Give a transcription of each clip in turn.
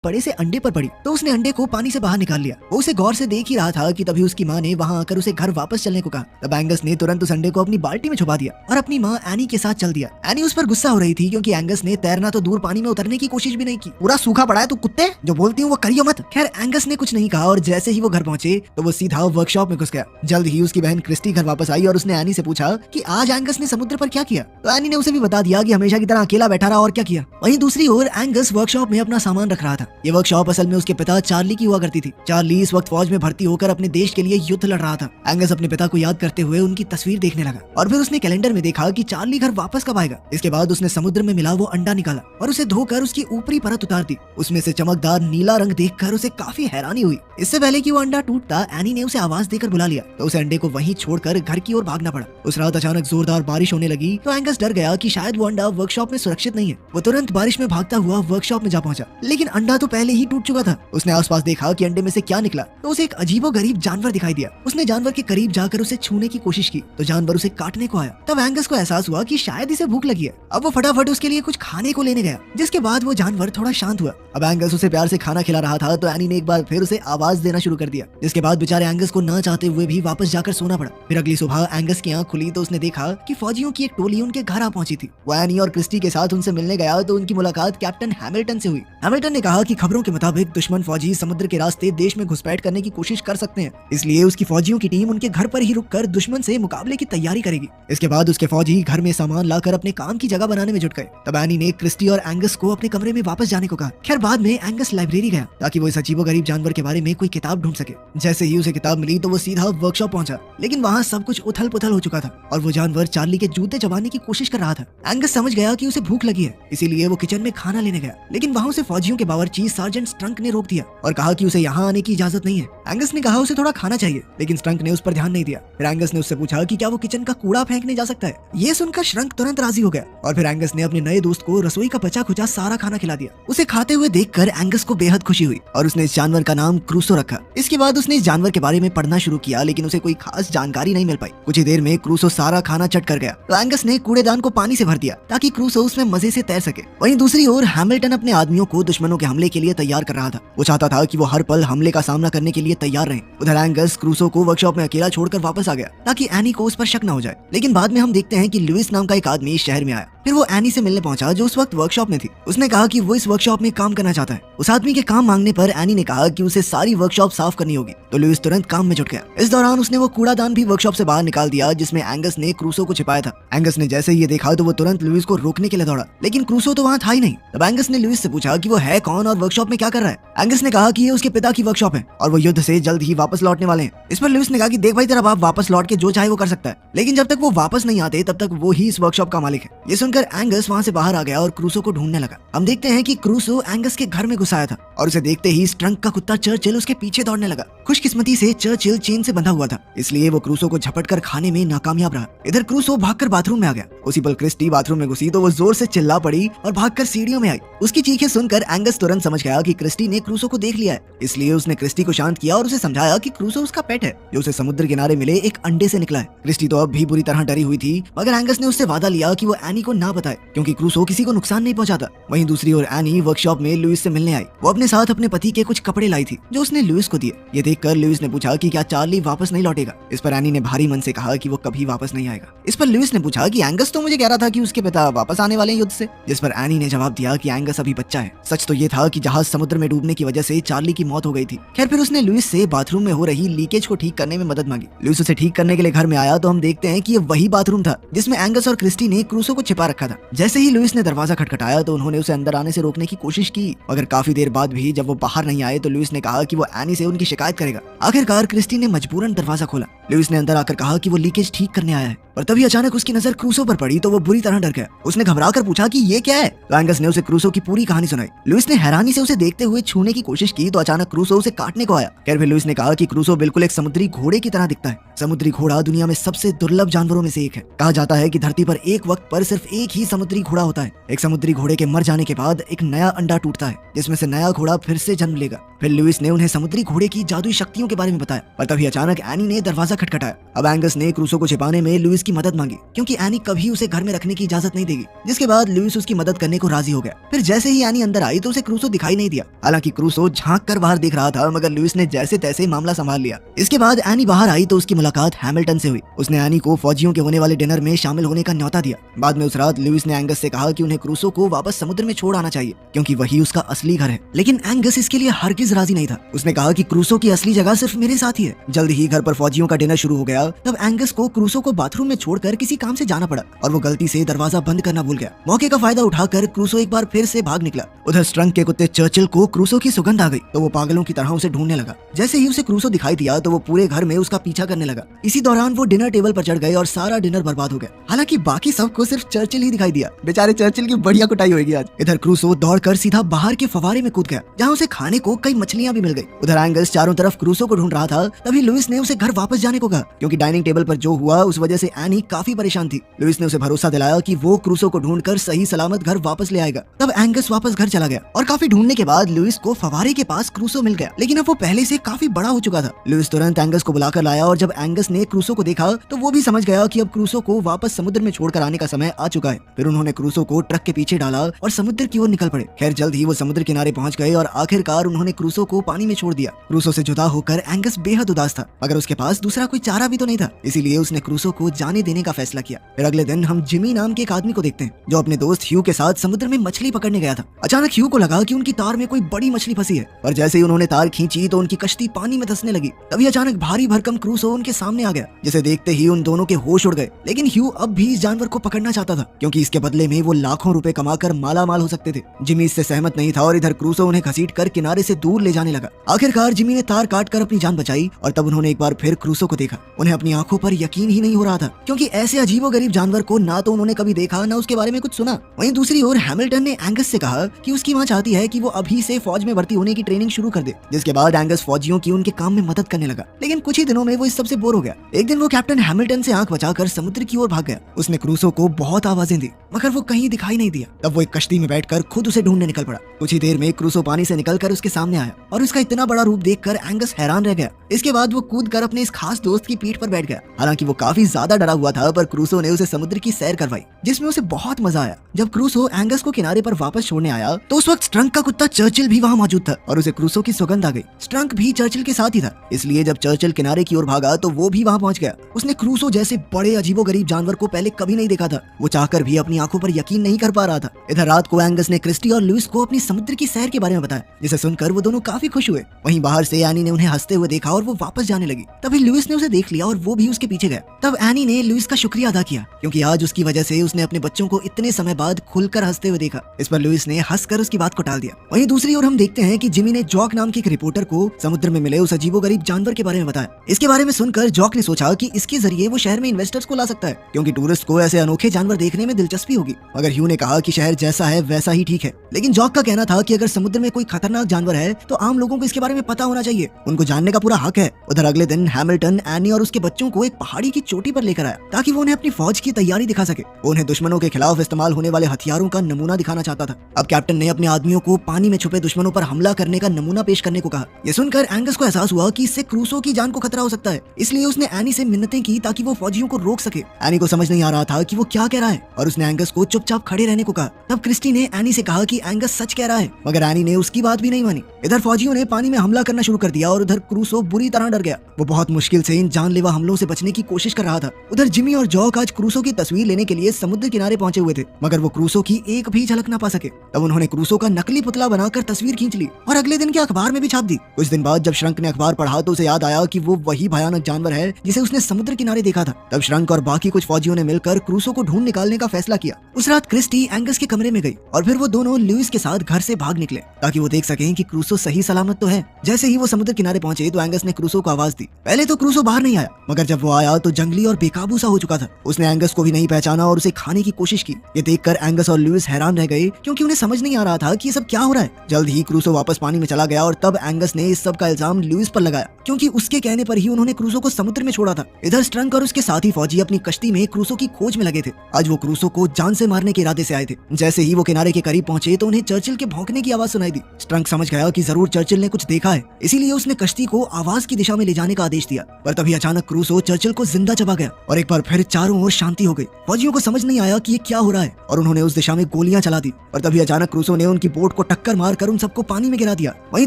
बड़े से अंडे पर पड़ी तो उसने अंडे को पानी से बाहर निकाल लिया। वो उसे गौर से देख ही रहा था कि तभी उसकी माँ ने वहाँ आकर उसे घर वापस चलने को कहा। तब एंगस ने तुरंत उस अंडे को अपनी बाल्टी में छुपा दिया और अपनी माँ एनी के साथ चल दिया। एनी उस पर गुस्सा हो रही थी क्योंकि एंगस ने तैरना तो दूर पानी में उतरने की कोशिश भी नहीं की। पूरा सूखा पड़ा है तो कुत्ते, जो बोलती हूँ वो करियो मत। खैर एंगस ने कुछ नहीं कहा और जैसे ही वो घर पहुंचे तो वो सीधा वर्कशॉप में घुस गया। जल्द ही उसकी बहन क्रिस्टी घर वापस आई और उसने एनी से पूछा कि आज एंगस ने समुद्र पर क्या किया। तो एनी ने उसे भी बता दिया कि हमेशा की तरह अकेला बैठा रहा और क्या किया। वहीं दूसरी ओर एंगस वर्कशॉप में अपना सामान रख रहा था। ये वर्कशॉप असल में उसके पिता चार्ली की हुआ करती थी। चार्ली इस वक्त फौज में भर्ती होकर अपने देश के लिए युद्ध लड़ रहा था। एंगस अपने पिता को याद करते हुए उनकी तस्वीर देखने लगा और फिर उसने कैलेंडर में देखा कि चार्ली घर वापस कब आएगा। इसके बाद उसने समुद्र में मिला वो अंडा निकाला और उसे धोकर उसकी ऊपरी परत उतार दी। उसमें से चमकदार नीला रंग देखकर उसे काफी हैरानी हुई। इससे पहले कि वो अंडा टूटता एनी ने उसे आवाज देकर बुला लिया तो उसे अंडे को वहीं छोड़कर घर की ओर भागना पड़ा। उस रात अचानक जोरदार बारिश होने लगी तो एंगस डर गया कि शायद वो अंडा वर्कशॉप में सुरक्षित नहीं है। वो तुरंत बारिश में भागता हुआ वर्कशॉप में जा पहुंचा, लेकिन अंडा तो पहले ही टूट चुका था। उसने आसपास देखा कि अंडे में से क्या निकला तो उसे एक अजीबोगरीब जानवर दिखाई दिया। उसने जानवर के करीब जाकर उसे छूने की कोशिश की तो जानवर उसे काटने को आया। तब एंगस को एहसास हुआ कि शायद इसे भूख लगी है। अब वो फटाफट उसके लिए कुछ खाने को लेने गया, जिसके बाद वो जानवर थोड़ा शांत हुआ। अब एंगस उसे प्यार से खाना खिला रहा था तो एनी ने एक बार फिर उसे आवाज देना शुरू कर दिया, जिसके बाद बेचारे एंगस को ना चाहते हुए भी वापस जाकर सोना पड़ा। फिर अगली सुबह एंगस की आंख खुली तो उसने देखा कि फौजियों की एक टोली उनके घर आ पहुंची थी। वो एनी और क्रिस्टी के साथ उनसे मिलने गया तो उनकी मुलाकात कैप्टन हैमिल्टन से हुई। हैमिल्टन ने कहा कि खबरों के मुताबिक दुश्मन फौजी समुद्र के रास्ते देश में घुसपैठ करने की कोशिश कर सकते हैं, इसलिए उसकी फौजियों की टीम उनके घर पर ही रुककर दुश्मन से मुकाबले की तैयारी करेगी। इसके बाद उसके फौजी घर में सामान लाकर अपने काम की जगह बनाने में जुट गए। तब एनी ने क्रिस्टी और एंगस को अपने कमरे में वापस जाने को कहा। खैर बाद में एंगस लाइब्रेरी गया ताकि वो इस अजीबोगरीब जानवर के बारे में कोई किताब ढूंढ सके। जैसे ही उसे किताब मिली तो वो सीधा वर्कशॉप पहुंचा, लेकिन वहाँ सब कुछ उथल पुथल हो चुका था और वो जानवर चार्ली के जूते चबाने की कोशिश कर रहा था। एंगस समझ गया कि उसे भूख लगी है, इसीलिए वो किचन में खाना लेने गया, लेकिन वहाँ उसे फौजियों के बावर्ची सार्जेंट स्ट्रंक ने रोक दिया और कहा कि उसे यहाँ आने की इजाजत नहीं है। एंगस ने कहा उसे थोड़ा खाना चाहिए, लेकिन स्ट्रंक ने उस पर ध्यान नहीं दिया। फिर एंगस ने उससे पूछा कि क्या वो किचन का कूड़ा फेंकने जा सकता है। ये सुनकर श्रंक तुरंत राजी हो गया और फिर एंगस ने अपने नए दोस्त को रसोई का बचा खुचा सारा खाना खिला दिया। उसे खाते हुए देखकर एंगस को बेहद खुशी हुई और उसने इस जानवर का नाम क्रूसो रखा। इसके बाद उसने इस जानवर के बारे में पढ़ना शुरू किया, लेकिन उसे कोई खास जानकारी नहीं मिल पाई। कुछ ही देर में क्रूसो सारा खाना चट कर गया तो एंगस ने कूड़ेदान को पानी से भर दिया ताकि क्रूसो उसमें मजे से तैर सके। वहीं दूसरी ओर हैमिल्टन अपने आदमियों को दुश्मनों के हमले के लिए तैयार कर रहा था। वो चाहता था कि वो हर पल हमले का सामना करने के लिए तैयार रहें। उधर एंगस क्रूसो को वर्कशॉप में अकेला छोड़कर वापस आ गया ताकि एनी को उस पर शक न हो जाए। लेकिन बाद में हम देखते हैं कि लुइस नाम का एक आदमी इस शहर में आया। फिर वो एनी से मिलने पहुंचा जो उस वक्त वर्कशॉप में थी। उसने कहा कि वो इस वर्कशॉप में काम करना चाहता है। उस आदमी के काम मांगने पर एनी ने कहा कि उसे सारी वर्कशॉप साफ करनी होगी, तो लुइस तुरंत काम में जुट गया। इस दौरान उसने वो कूड़ादान भी वर्कशॉप से बाहर निकाल दिया जिसमें एंगस ने क्रूसो को छिपाया था। एंगस ने जैसे ही ये देखा तो वो तुरंत लुइस को रोकने के लिए दौड़ा, लेकिन क्रूसो तो वहाँ था ही नहीं। तब एंगस ने लुइस से पूछा कि वो है कौन और वर्कशॉप में क्या कर रहा है। एंगस ने कहा कि ये उसके पिता की वर्कशॉप है और वो युद्ध से जल्द ही वापस लौटने वाले हैं। इस पर लुइस ने कहा कि देख भाई, तेरा बाप वापस लौट के जो चाहे वो कर सकता है, लेकिन जब तक वो वापस नहीं आते तब तक वो ही इस वर्कशॉप का मालिक है। ये सुनकर एंगस वहाँ से बाहर आ गया और क्रूसो को ढूंढने लगा। हम देखते हैं कि क्रूसो एंगस के घर में घुस आया था और उसे देखते ही स्ट्रंक का कुत्ता चर्चिल उसके पीछे दौड़ने लगा। खुशकिस्मती से चर्चिल चेन से बंधा हुआ था, इसलिए वो क्रूसो को झपट कर खाने में नाकामयाब रहा। इधर क्रूसो भागकर बाथरूम में आ गया। उसी पल क्रिस्टी बाथरूम में घुसी तो वो जोर से चिल्ला पड़ी और भागकर सीढ़ियों में आई। उसकी चीखें सुनकर एंगस तुरंत समझ गया कि क्रिस्टी ने क्रूसो को देख लिया है, इसलिए उसने क्रिस्टी को शांत किया और उसे समझाया कि क्रूसो उसका पेट है जो उसे समुद्र किनारे मिले एक अंडे से निकला है। क्रिस्टी तो अब भी बुरी तरह डरी हुई थी, मगर एंगस ने उससे वादा लिया कि वो एनी को ना बताए क्योंकि क्रूसो किसी को नुकसान नहीं पहुंचाता। वहीं दूसरी ओर एनी वर्कशॉप में लुइस से मिलने आई। वो अपने साथ अपने पति के कुछ कपड़े लाई थी जो उसने लुइस को दिए। ये देखकर लुइस ने पूछा कि क्या चार्ली वापस नहीं लौटेगा। इस पर एनी ने भारी मन से कहा कि वो कभी वापस नहीं आएगा। इस पर लुइस ने पूछा कि एंगस तो मुझे कह रहा था कि उसके पिता वापस आने वाले हैं युद्ध से। जिस पर एनी ने जवाब दिया कि एंगस अभी बच्चा है। सच तो ये था कि जहाज समुद्र में डूबने की वजह से चार्ली की मौत हो गई थी। खैर फिर उसने लुइस से बाथरूम में हो रही लीकेज को ठीक करने में मदद मांगी। लुइस उसे ठीक करने के लिए घर में आया तो हम देखते हैं कि ये वही बाथरूम था जिसमें एंगस और क्रिस्टी ने क्रूसो को छिपा रखा था। जैसे ही लुइस ने दरवाजा खटखटाया तो उन्होंने उसे अंदर आने से रोकने की कोशिश की, मगर काफी देर बाद भी जब वो बाहर नहीं आए तो लुइस ने कहा कि वो एनी से उनकी शिकायत करेगा। आखिरकार क्रिस्टी ने मजबूरन दरवाजा खोला। लुइस ने अंदर आकर कहा कि वो लीकेज ठीक करने आया है, और तभी अचानक उसकी नजर क्रूसो पर पड़ी तो वो बुरी तरह डर गया। उसने घबराकर पूछा कि ये क्या है। तो एंगस ने उसे क्रूसो की पूरी कहानी सुनाई। लुइस ने हैरानी से उसे देखते हुए छूने की कोशिश की तो अचानक क्रूसो उसे काटने को आया। खैर फिर लुइस ने कहा कि क्रूसो बिल्कुल एक समुद्री घोड़े की तरह दिखता है। समुद्री घोड़ा दुनिया में सबसे दुर्लभ जानवरों में से एक है। कहा जाता है कि धरती पर एक वक्त पर सिर्फ एक ही समुद्री घोड़ा होता है। एक समुद्री घोड़े के मर जाने के बाद एक नया अंडा टूटता है जिसमें से नया घोड़ा फिर से जन्म लेगा। फिर लुइस ने उन्हें समुद्री घोड़े की जादुई शक्तियों के बारे में बताया, पर तभी अचानक एनी ने दरवाजा खटखटाया। अब एंगस ने क्रूसो को छिपाने में लुइस उसकी मदद मांगी क्योंकि एनी कभी उसे घर में रखने की इजाजत नहीं देगी। जिसके बाद लुइस उसकी मदद करने को राजी हो गया। फिर जैसे ही एनी अंदर आई तो उसे क्रूसो दिखाई नहीं दिया। हालांकि क्रूसो झांक कर बाहर देख रहा था, मगर लुइस ने जैसे तैसे मामला संभाल लिया। इसके बाद एनी बाहर आई तो उसकी मुलाकात हैमिल्टन से हुई। उसने एनी को फौजियों के होने वाले डिनर में शामिल होने का न्योता दिया। बाद में उस रात लुइस ने एंगस से कहा कि उन्हें क्रूसो को वापस समुद्र में छोड़ आना चाहिए क्योंकि वही उसका असली घर है। लेकिन एंगस इसके लिए हरगिज राजी नहीं था। उसने कहा कि क्रूसो की असली जगह सिर्फ मेरे साथ ही है। जल्द ही घर पर फौजियों का डिनर शुरू हो गया। तब एंगस को क्रूसो को बाथरूम में छोड़कर किसी काम से जाना पड़ा और वो गलती से दरवाजा बंद करना भूल गया। मौके का फायदा उठाकर क्रूसो एक बार फिर से भाग निकला। उधर स्ट्रंग के कुत्ते चर्चिल को क्रूसो की सुगंध आ गई तो वो पागलों की तरह उसे ढूंढने लगा। जैसे ही उसे क्रूसो दिखाई दिया तो वो पूरे घर में उसका पीछा करने लगा। इसी दौरान वो डिनर टेबल पर चढ़ गए और सारा डिनर बर्बाद हो गया। हालांकि बाकी सबको सिर्फ चर्चिल ही दिखाई दिया। बेचारे चर्चिल की बढ़िया कुटाई होगी आज। इधर क्रूसो दौड़कर सीधा बाहर के फवारे में कूद गया जहाँ उसे खाने को कई मछलियां भी मिल गई। उधर एंगस चारों तरफ क्रूसो को ढूंढ रहा था। तभी लुइस ने उसे घर वापस जाने को कहा क्योंकि डाइनिंग टेबल पर जो हुआ उस वजह से एनी काफी परेशान थी। लुइस ने उसे भरोसा दिलाया कि वो क्रूसो को ढूंढकर सही सलामत घर वापस ले आएगा। तब एंगस वापस घर चला गया और काफी ढूंढने के बाद लुइस को फवारे के पास क्रूसो मिल गया। लेकिन अब वो पहले से काफी बड़ा हो चुका था। लुइस तुरंत एंगस को बुलाकर लाया और जब एंगस ने क्रूसो को देखा तो वो भी समझ गया कि अब क्रूसो को वापस समुद्र में छोड़कर आने का समय आ चुका है। फिर उन्होंने क्रूसो को ट्रक के पीछे डाला और समुद्र की ओर निकल पड़े। खैर जल्द ही वो समुद्र किनारे पहुंच गए और आखिरकार उन्होंने क्रूसो को पानी में छोड़ दिया। क्रूसो से जुदा होकर एंगस बेहद उदास था, मगर उसके पास दूसरा कोई चारा भी तो नहीं था। इसीलिए उसने क्रूसो को जाने देने का फैसला किया। फिर अगले दिन हम जिमी नाम के एक आदमी को देखते हैं जो अपने दोस्त ह्यू के साथ समुद्र में मछली पकड़ने गया था। अचानक ह्यू को लगा कि उनकी तार में कोई बड़ी मछली फंसी है और जैसे ही उन्होंने तार खींची तो उनकी कश्ती पानी में धंसने लगी। तभी अचानक भारी भरकम क्रूसो उनके सामने आ गया, जिसे देखते ही उन दोनों के होश उड़ गए। लेकिन ह्यू अब भी इस जानवर को पकड़ना चाहता था क्योंकि इसके बदले में वो लाखों रुपए कमाकर माला माल हो सकते थे। जिमी इससे सहमत नहीं था और इधर क्रूसो उन्हें घसीट कर किनारे से दूर ले जाने लगा। आखिरकार जिमी ने तार काट कर अपनी जान बचाई और तब उन्होंने एक बार फिर क्रूसो को देखा। उन्हें अपनी आंखों पर यकीन ही नहीं हो रहा था क्योंकि ऐसे अजीबोगरीब जानवर को ना तो उन्होंने कभी देखा ना उसके बारे में कुछ सुना। वहीं दूसरी ओर हैमिल्टन ने एंगस से कहा कि उसकी मां चाहती है कि वो अभी से फौज में भर्ती होने की ट्रेनिंग शुरू कर दे। जिसके बाद एंगस फौजियों की उनके काम में मदद करने लगा। लेकिन कुछ ही दिनों में वो इस सबसे बोर हो गया। एक दिन वो कैप्टन हैमिल्टन से आंख बचाकर समुद्र की ओर भाग गया। उसने क्रूसो को बहुत आवाजें दी मगर वो कहीं दिखाई नहीं दिया। तब वो एक कश्ती में बैठकर खुद उसे ढूंढने निकल पड़ा। कुछ ही देर में क्रूसो पानी से निकलकर उसके सामने आया और उसका इतना बड़ा रूप देखकर एंगस हैरान रह गया। इसके बाद वो कूदकर अपने इस खास दोस्त की पीठ पर बैठ गया। हालांकि वो काफी ज्यादा डरा हुआ था, पर क्रूसो ने उसे समुद्र की सैर करवाई जिसमें उसे बहुत मजा आया। जब क्रूसो एंगस को किनारे पर वापस छोड़ने आया तो उस वक्त स्ट्रंक का कुत्ता चर्चिल भी वहाँ मौजूद था और उसे क्रूसो की सुगंध आ गई। स्ट्रंक भी चर्चिल के साथ ही था, इसलिए जब चर्चिल किनारे की ओर भागा तो वो भी वहाँ पहुंच गया। उसने क्रूसो जैसे बड़े अजीबोगरीब जानवर को पहले कभी नहीं देखा था। वो चाहकर भी अपनी आंखों पर यकीन नहीं कर पा रहा था। इधर रात को एंगस ने क्रिस्टी और लुइस को अपनी समुद्र की सैर के बारे में बताया, जिसे सुनकर वो दोनों काफी खुश हुए। वहीं बाहर से एनी ने उन्हें हंसते हुए देखा और वो वापस जाने लगी। तभी लुइस ने उसे देख लिया और वो भी उसके पीछे गया। तब एनी ने लुइस का शुक्रिया अदा किया क्योंकि आज उसकी वजह से उसने अपने बच्चों को इतने समय बाद खुलकर हंसते हुए देखा। इस पर लुइस ने हंसकर उसकी बात को टाल दिया। वहीं दूसरी ओर हम देखते हैं कि जिमी ने जॉक नाम के एक रिपोर्टर को समुद्र में मिले उस अजीबोगरीब जानवर के बारे में बताया। इसके बारे में सुनकर जॉक ने सोचा कि इसके जरिए वो शहर में इन्वेस्टर्स को ला सकता है क्योंकि टूरिस्ट को ऐसे अनोखे जानवर देखने में दिलचस्पी होगी। मगर ह्यू ने कहा कि शहर जैसा है वैसा ही ठीक है। लेकिन जॉक का कहना था कि अगर समुद्र में कोई खतरनाक जानवर है तो आम लोगों को इसके बारे में पता होना चाहिए, उनको जानने का पूरा हक है। उधर अगले दिन हैमिल्टन एनी और उसके बच्चों को एक पहाड़ी की चोटी पर लेकर आया ताकि वो उन्हें अपनी फौज की तैयारी दिखा सके। वो उन्हें दुश्मनों के खिलाफ इस्तेमाल होने वाले हथियारों का नमूना दिखाना चाहता था। अब कैप्टन ने अपने आदमियों को पानी में छुपे दुश्मनों पर हमला करने का नमूना पेश करने को कहा। ये सुनकर एंगस को एहसास हुआ कि इससे क्रूसो की जान को खतरा हो सकता है, इसलिए उसने एनी से मिन्नतें की ताकि वो फौजियों को रोक सके। एनी को समझ नहीं आ रहा था कि वो क्या कह रहा है और उसने एंगस को चुपचाप खड़े रहने को कहा। तब क्रिस्टी ने एनी से कहा कि एंगस सच कह रहा है, मगर एनी ने उसकी बात भी नहीं मानी। इधर फौजियों ने पानी में हमला करना शुरू कर दिया और उधर क्रूसो बुरी तरह डर गया। वो बहुत मुश्किल से इन जानलेवा हमलों से बचने की कोशिश कर रहा था। उधर जिमी और जॉक आज क्रूसो की तस्वीर लेने के लिए समुद्र किनारे पहुंचे हुए थे, मगर वो क्रूसो की एक भी झलक न पा सके। तब उन्होंने क्रूसो का नकली पुतला बनाकर तस्वीर खींच ली और अगले दिन के अखबार में भी छाप दी। कुछ दिन बाद जब श्रंक ने अखबार पढ़ा तो उसे याद आया कि वो वही भयानक जानवर है जिसे उसने समुद्र किनारे देखा था। तब श्रंक और बाकी कुछ फौजियों ने मिलकर क्रूसो को ढूंढ निकालने का फैसला किया। उस रात क्रिस्टी एंगस के कमरे में गई और फिर वो दोनों लुइस के साथ घर से भाग निकले ताकि वो देख सकें कि क्रूसो सही सलामत तो है। जैसे ही वो समुद्र किनारे पहुंचे तो एंगस ने क्रूसो को आवाज दी। पहले तो क्रूसो बाहर नहीं आया, मगर जब वो आया तो जंगली और बेकाबू सा हो चुका था। उसने एंगस को भी नहीं पहचाना और उसे खाने की कोशिश की। ये देखकर एंगस और लुइस हैरान रह गए क्योंकि उन्हें समझ नहीं आ रहा था कि ये सब क्या हो रहा है। जल्द ही क्रूसो वापस पानी में चला गया और तब एंगस ने इस सब का इल्जाम लुइस पर लगाया क्योंकि उसके कहने पर ही उन्होंने क्रूसो को समुद्र में छोड़ा था। इधर स्ट्रंक और उसके साथी फौजी अपनी कश्ती में क्रूसो की खोज में लगे थे। आज वो क्रूसो को जान से मारने के इरादे से आए थे। जैसे ही वो किनारे के करीब पहुंचे तो उन्हें चर्चिल के भौंकने की आवाज सुनाई दी। स्ट्रंक समझ गया कि जरूर चर्चिल ने कुछ देखा है, इसीलिए उसने कश्ती को आवाज की दिशा में ले जाने का आदेश दिया। पर तभी अचानक क्रूसो चर्चिल को जिंदा चबा गया और और एक बार फिर चारों ओर शांति हो गई। फौजियों को समझ नहीं आया कि ये क्या हो रहा है और उन्होंने उस दिशा में गोलियां चला दी। और तभी अचानक क्रूसो ने उनकी बोट को टक्कर मारकर उन सबको पानी में गिरा दिया। वहीं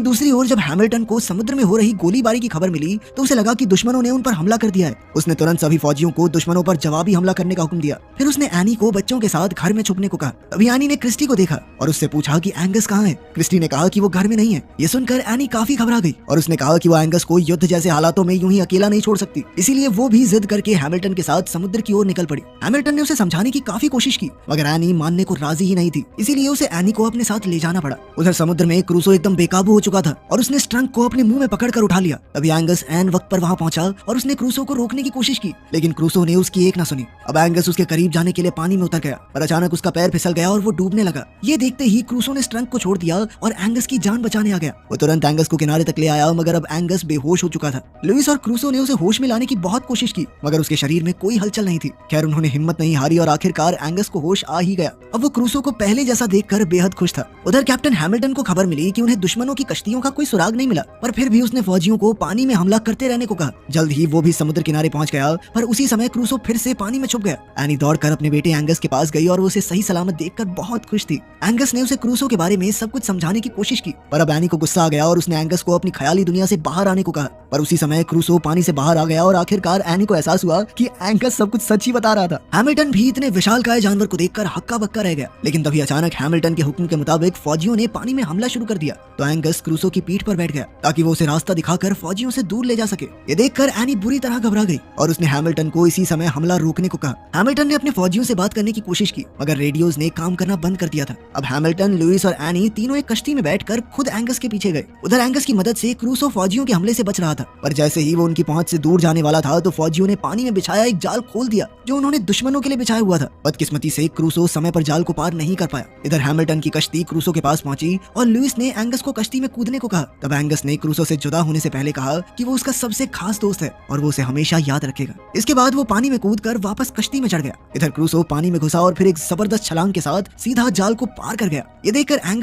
दूसरी ओर जब हैमिल्टन को समुद्र में हो रही गोलीबारी की खबर मिली तो उसे लगा कि दुश्मनों ने उन पर हमला कर दिया है। उसने तुरंत सभी फौजियों को दुश्मनों पर जवाबी हमला करने का हुक्म दिया। फिर उसने एनी को बच्चों के साथ घर में छुपने को कहा। तभी एनी ने क्रिस्टी को देखा और उससे पूछा कि एंगस कहाँ है। क्रिस्टी ने कहा कि वो घर में नहीं है। ये सुनकर एनी काफी घबरा गई और उसने कहा कि वो एंगस को युद्ध जैसे हालातों में यूं ही अकेला नहीं छोड़ सकती। इसीलिए वो भी जिद करके हैमिल्टन के साथ समुद्र की ओर निकल पड़ी। हैमिल्टन ने उसे समझाने की काफी कोशिश की मगर एनी मानने को राजी ही नहीं थी। इसीलिए उसे एनी को अपने साथ ले जाना पड़ा। उधर समुद्र में क्रूसो एकदम बेकाबू हो चुका था और उसने स्ट्रंक को अपने मुंह में पकड़कर उठा लिया। तभी एंगस ऐन वक्त पर वहां पहुंचा और उसने क्रूसो को रोकने की कोशिश की, लेकिन क्रूसो ने उसकी एक ना सुनी। अब एंगस उसके करीब जाने के लिए पानी में उतर गया और अचानक उसका पैर फिसल गया और वो डूबने लगा। ये देखते ही क्रूसो ने स्ट्रंक को छोड़ दिया और एंगस की जान बचाने आ गया। वो तुरंत एंगस को किनारे तक ले आया मगर अब एंगस बेहोश हो चुका था। लुइस और क्रूसो ने उसे होश में लाने की बहुत कोशिश की मगर उसके शरीर में कोई हलचल नहीं थी। खैर उन्होंने हिम्मत नहीं हारी और आखिरकार एंगस को होश आ ही गया। अब वो क्रूसो को पहले जैसा देखकर बेहद खुश था। उधर कैप्टन हैमिल्टन को खबर मिली कि उन्हें दुश्मनों की कश्तियों का कोई सुराग नहीं मिला, पर फिर भी उसने फौजियों को पानी में हमला करते रहने को कहा। जल्द ही वो भी समुद्र किनारे पहुंच गया, पर उसी समय क्रूसो फिर से पानी में छुप गया। एनी दौड़कर अपने बेटे एंगस के पास गई और वो उसे सही सलामत देखकर बहुत खुश थी। एंगस ने उसे क्रूसो के बारे में सब कुछ समझाने की कोशिश की, पर अब एनी को गुस्सा आ गया और उसने एंगस को अपनी ख्याली दुनिया से बाहर आने को कहा। पर उसी समय क्रूसो पानी से बाहर आ गया और आखिरकार एनी को एहसास हुआ कि एंगस सब कुछ सच ही बता रहा था। हैमिल्टन भी इतने विशालकाय जानवर को देखकर हक्का बक्का रह गया, लेकिन तभी अचानक हैमिल्टन के हुक्म के मुताबिक फौजियों ने पानी में हमला शुरू कर दिया। तो एंगस क्रूसो की पीठ पर बैठ गया ताकि वो उसे रास्ता दिखाकर फौजियों से दूर ले जा सके। ये देखकर एनी बुरी तरह घबरा गई और उसने हैमिल्टन को इसी समय हमला रोकने को कहा। हैमिल्टन ने अपने फौजियों से बात करने की कोशिश की मगर रेडियोज ने काम करना बंद कर दिया था। अब हैमिल्टन, लुइस और एनी तीनों एक कश्ती में बैठकर खुद एंगस के पीछे गए। उधर एंगस की मदद से क्रूसो फौजियों के हमले से बच रहा था, पर जैसे ही वो उनकी पहुंच से दूर जाने वाला था तो फौजियों ने पानी में बिछाया एक जाल खोल दिया जो उन्होंने दुश्मनों के लिए बिछाया हुआ था। बदकिस्मती से क्रूसो समय पर जाल को पार नहीं कर पाया। इधर हैमिल्टन की कश्ती क्रूसो के पास पहुंची और लुइस ने एंगस को कश्ती में कूदने को कहा। तब एंगस ने क्रूसो से जुदा होने से पहले कहा कि वो उसका सबसे खास दोस्त है और वो उसे हमेशा याद रखेगा। इसके बाद वो पानी में कूदकर वापस कश्ती में चढ़ गया। इधर क्रूसो पानी में घुसा और फिर एक जबरदस्त छलांग के साथ सीधा जाल को पार कर गया। ये देखकर एंगस